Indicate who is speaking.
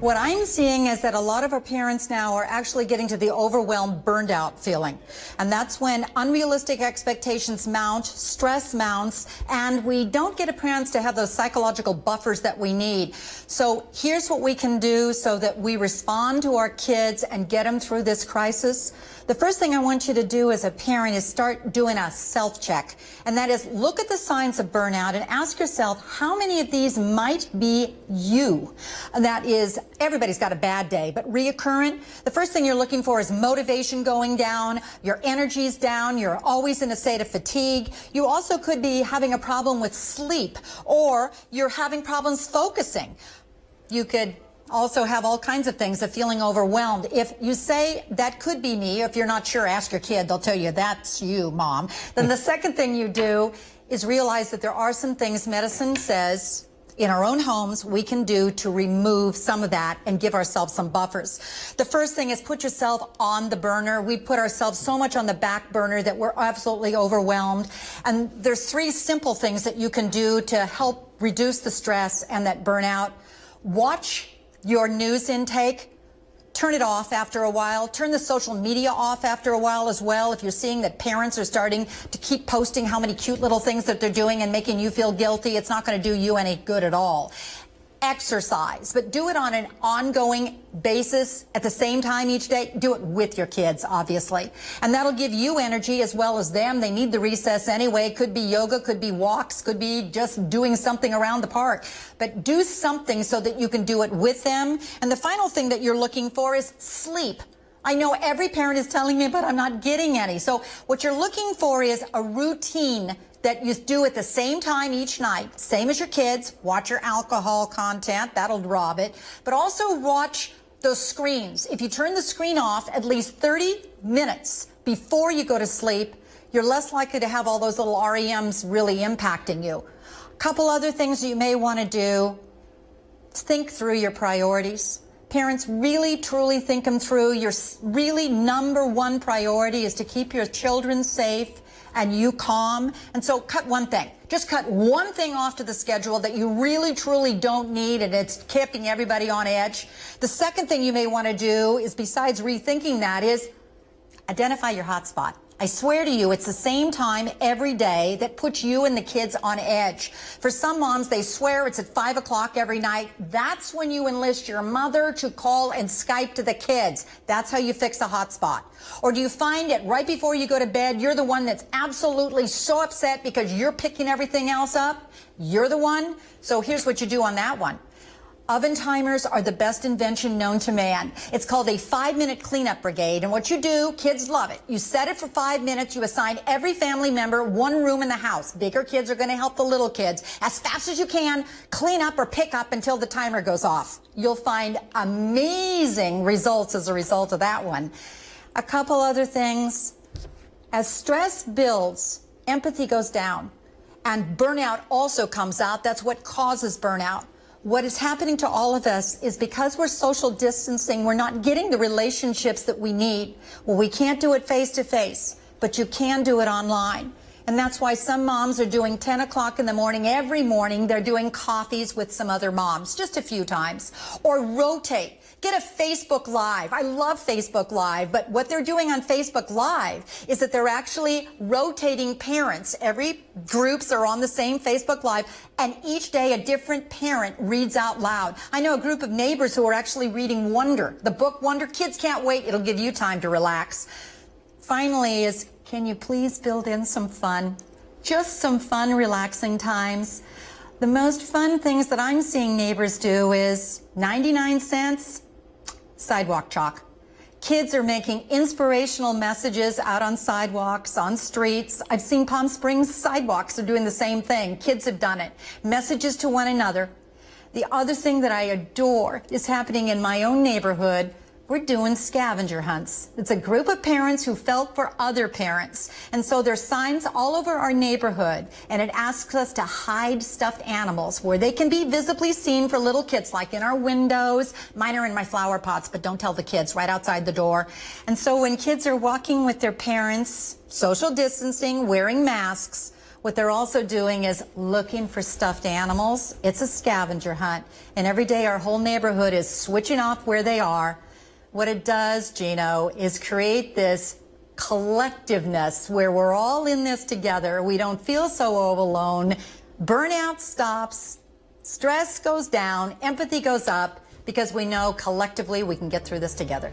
Speaker 1: What I'm seeing is that a lot of our parents now are actually getting to the overwhelmed, burned out feeling. And that's when unrealistic expectations mount, stress mounts, and we don't get a parents to have those psychological buffers that we need. So here's what we can do so that we respond to our kids and get them through this crisis. The first thing I want you to do as a parent is start doing a self-check. And that is look at the signs of burnout and ask yourself how many of these might be you. And that is, everybody's got a bad day, but reoccurrent. The first thing you're looking for is motivation going down, your energy's down, you're always in a state of fatigue. You also could be having a problem with sleep, or you're having problems focusing. You could also have all kinds of things of feeling overwhelmed. If you say, that could be me, if you're not sure, ask your kid. They'll tell you, that's you, Mom. Then the second thing you do is realize that there are some things medicine says in our own homes we can do to remove some of that and give ourselves some buffers. The first thing is put yourself on the burner. We put ourselves so much on the back burner that we're absolutely overwhelmed. And there's 3 simple things that you can do to help reduce the stress and that burnout. Watch your news intake. Turn it off after a while. Turn the social media off after a while as well. If you're seeing that parents are starting to keep posting how many cute little things that they're doing and making you feel guilty, it's not going to do you any good at all. Exercise, but do it on an ongoing basis at the same time each day. Do it with your kids, obviously. And that'll give you energy as well as them. They need the recess anyway. Could be yoga, could be walks, could be just doing something around the park. But do something so that you can do it with them. And the final thing that you're looking for is sleep. I know every parent is telling me, but I'm not getting any. So what you're looking for is a routine that you do at the same time each night, same as your kids. Watch your alcohol content, that'll rob it. But also watch those screens. If you turn the screen off at least 30 minutes before you go to sleep, you're less likely to have all those little REMs really impacting you. A couple other things you may want to do, think through your priorities. Parents, really, truly think them through. Your really number one priority is to keep your children safe and you calm. And so cut one thing. Just cut one thing off to the schedule that you really, truly don't need, and it's keeping everybody on edge. The second thing you may want to do is, besides rethinking that, is identify your hotspot. I swear to you, it's the same time every day that puts you and the kids on edge. For some moms, they swear it's at 5 o'clock every night. That's when you enlist your mother to call and Skype to the kids. That's how you fix a hotspot. Or do you find it right before you go to bed, you're the one that's absolutely so upset because you're picking everything else up? You're the one? So here's what you do on that one. Oven timers are the best invention known to man. It's called a 5-minute cleanup brigade. And what you do, kids love it. You set it for 5 minutes. You assign every family member one room in the house. Bigger kids are going to help the little kids. As fast as you can, clean up or pick up until the timer goes off. You'll find amazing results as a result of that one. A couple other things. As stress builds, empathy goes down. And burnout also comes out. That's what causes burnout. What is happening to all of us is because we're social distancing, we're not getting the relationships that we need. Well, we can't do it face to face, but you can do it online. And that's why some moms are doing 10 o'clock in the morning every morning. They're doing coffees with some other moms, just a few times. Or rotate. Get a Facebook Live. I love Facebook Live, but what they're doing on Facebook Live is that they're actually rotating parents. Every groups are on the same Facebook Live, and each day a different parent reads out loud. I know a group of neighbors who are actually reading Wonder, the book Wonder. Kids can't wait. It'll give you time to relax. Finally is, can you please build in some fun? Just some fun, relaxing times. The most fun things that I'm seeing neighbors do is 99 cents, sidewalk chalk. Kids are making inspirational messages out on sidewalks, on streets. I've seen Palm Springs sidewalks are doing the same thing. Kids have done it. Messages to one another. The other thing that I adore is happening in my own neighborhood. We're doing scavenger hunts. It's a group of parents who felt for other parents. And so there's signs all over our neighborhood, and it asks us to hide stuffed animals where they can be visibly seen for little kids, like in our windows. Mine are in my flower pots, but don't tell the kids, right outside the door. And so when kids are walking with their parents, social distancing, wearing masks, What they're also doing is looking for stuffed animals. It's a scavenger hunt. And every day our whole neighborhood is switching off where they are. What it does, Gino, is create this collectiveness where we're all in this together. We don't feel so all alone. Burnout stops, stress goes down, empathy goes up, because we know collectively we can get through this together.